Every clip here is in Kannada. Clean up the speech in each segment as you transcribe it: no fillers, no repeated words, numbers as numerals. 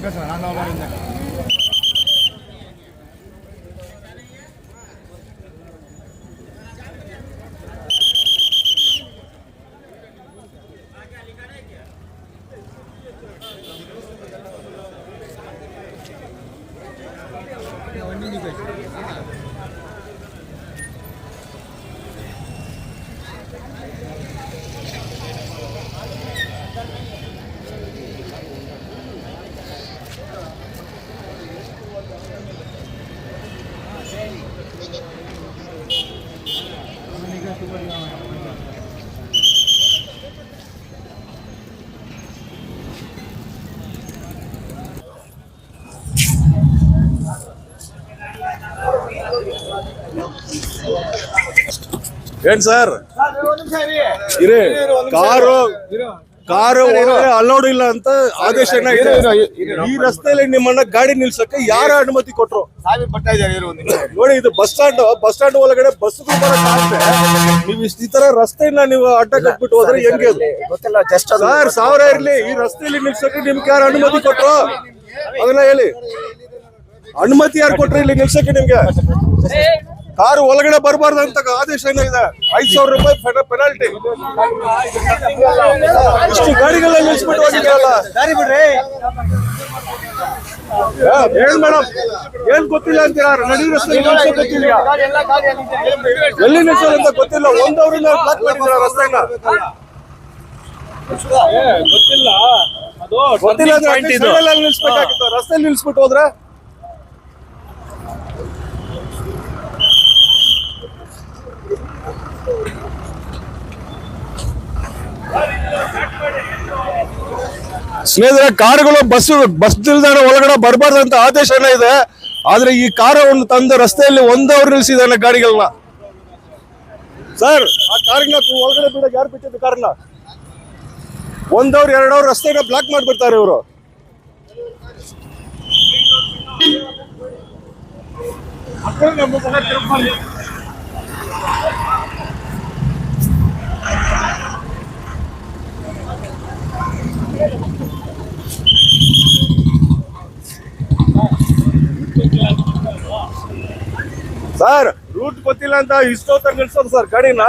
பேசுறேன் நான் தான் இருந்தேன். ಏನ್ ಸರ್ ಕಾರು ಅಲೌಡ್ ಇಲ್ಲ ಅಂತ ಆದೇಶ ಈ ರಸ್ತೆಯಲ್ಲಿ ನಿಮ್ಮನ್ನ ಗಾಡಿ ನಿಲ್ಸಕ್ಕೆ ಯಾರ ಅನುಮತಿ ಕೊಟ್ರು ನೋಡಿ? ಇದು ಬಸ್ ಸ್ಟಾಂಡ್ ಒಳಗಡೆ ಬಸ್ಗಳು ಬರಕ್ಕೆ ನೀವು ಈ ತರ ರಸ್ತೆಯನ್ನ ನೀವು ಅಡ್ಡ ಕಟ್ಬಿಟ್ಟು ಹೋದ್ರೆ ಹೆಂಗೆ? ಸರ್ ಸಾವಿರ ಇರ್ಲಿ, ಈ ರಸ್ತೆಯಲ್ಲಿ ನಿಲ್ಸಕ್ಕೆ ನಿಮ್ಗೆ ಯಾರು ಅನುಮತಿ ಕೊಟ್ರು? ಅದನ್ನ ಹೇಳಿ. ಅನುಮತಿ ಯಾರು ಕೊಟ್ರು ಇಲ್ಲಿ ನಿಲ್ಸಕ್ಕೆ ನಿಮ್ಗೆ? ಕಾರು ಒಳಗಡೆ ಬರಬಾರ್ದು ಅಂತ ಆದೇಶ ಏನಿದೆ. 5,000 ರೂಪಾಯಿ ಪೆನಾಲ್ಟಿ. ಇಷ್ಟು ಗಾಡಿಗಳನ್ನ ನಿಲ್ಸ್ಬಿಟ್ಟು ಹೋಗಿದ್ರಲ್ಲ, ಏನ್ ಮೇಡಮ್ ಏನ್ ಗೊತ್ತಿಲ್ಲ ಅಂತೀರಾ? ನಡಿ ರಸ್ತೆ ಗೊತ್ತಿಲ್ಲ, ಎಲ್ಲಿ ನಿಲ್ಸೋದು ಅಂತ ಗೊತ್ತಿಲ್ಲ. 1 ಅವರಿಂದ ಬ್ಲಾಕ್ ಮಾಡಿದ್ದೀರಾ ರಸ್ತೆನ. ಗೊತ್ತಿಲ್ಲ ಅಂದ್ರೆ ನಿಲ್ಸ್ಬೇಕಾಗಿತ್ತು, ರಸ್ತೆಯಲ್ಲಿ ನಿಲ್ಸ್ಬಿಟ್ಟು ಹೋದ್ರೆ. ಸ್ನೇಹಿತರೆ, ಕಾರುಗಳು ಬಸ್ ನಿಲ್ದಾಣ ಒಳಗಡೆ ಬರಬಾರ್ದು ಅಂತ ಆದೇಶ ಇದೆ. ಆದ್ರೆ ಈ ಕಾರು ಒಂದು ತಂದ ರಸ್ತೆಯಲ್ಲಿ 1 ಅವರ್ ನಿಲ್ಸಿದಾನೆ ಗಾಡಿಗಳನ್ನ. ಸರ್, ಆ ಕಾರಿನ ಒಳಗಡೆ ಬಿಡಕ್ಕೆ ಯಾರು ಬಿಟ್ಟಿದ್ದು ಕಾರನ್ನ? 1 ಅವರ್ 2 ಅವರ್ ರಸ್ತೆನ ಬ್ಲಾಕ್ ಮಾಡ್ಬಿಡ್ತಾರೆ ಇವರು. ಸರ್, ರೂಟ್ ಗೊತ್ತಿಲ್ಲ ಅಂತ ಇಷ್ಟೊತ್ತ ನಿಲ್ಸೋದು ಸರ್ ಗಾಡಿನ.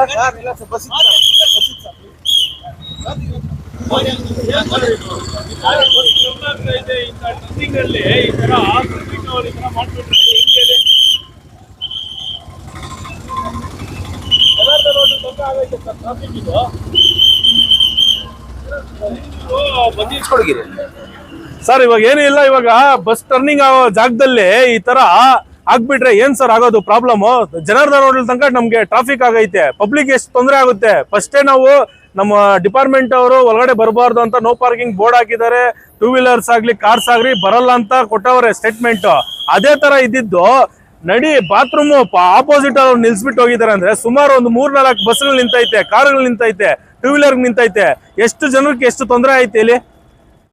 ಸರ್, ಇವಾಗ ಏನಿಲ್ಲ, ಇವಾಗ ಬಸ್ ಟರ್ನಿಂಗ್ ಆಗೋ ಜಾಗದಲ್ಲಿ ಈ ತರ ಆಗ್ಬಿಟ್ರೆ ಏನ್ ಸರ್ ಆಗೋದು ಪ್ರಾಬ್ಲಮ್? ಜನಾರ್ದನ ರೋಡ್ ತನಕ ನಮ್ಗೆ ಟ್ರಾಫಿಕ್ ಆಗೈತೆ, ಪಬ್ಲಿಕ್ ಎಷ್ಟು ತೊಂದರೆ ಆಗುತ್ತೆ. ಫಸ್ಟೇ ನಾವು ನಮ್ಮ ಡಿಪಾರ್ಟ್ಮೆಂಟ್ ಅವರು ಒಳಗಡೆ ಬರಬಾರ್ದು ಅಂತ ನೋ ಪಾರ್ಕಿಂಗ್ ಬೋರ್ಡ್ ಹಾಕಿದ್ದಾರೆ. 2 ವೀಲರ್ಸ್ ಆಗ್ಲಿ ಕಾರ್ಸ್ ಆಗ್ಲಿ ಬರಲ್ಲ ಅಂತ ಕೊಟ್ಟವ್ರೆ ಸ್ಟೇಟ್ಮೆಂಟ್. ಅದೇ ತರ ಇದ್ದಿದ್ದು ನಡಿ ಬಾತ್ರೂಮ್ ಆಪೋಸಿಟ್ ಅವ್ರು ನಿಲ್ಸ್ಬಿಟ್ಟು ಹೋಗಿದ್ದಾರೆ ಅಂದ್ರೆ ಸುಮಾರು ಒಂದು 3-4 ಬಸ್ಗಳು ನಿಂತೈತೆ, ಕಾರುಗಳು ನಿಂತೈತೆ, 2 ವೀಲರ್ ನಿಂತೈತೆ. ಎಷ್ಟು ಜನಕ್ಕೆ ಎಷ್ಟು ತೊಂದರೆ ಐತೆ ಇಲ್ಲಿ?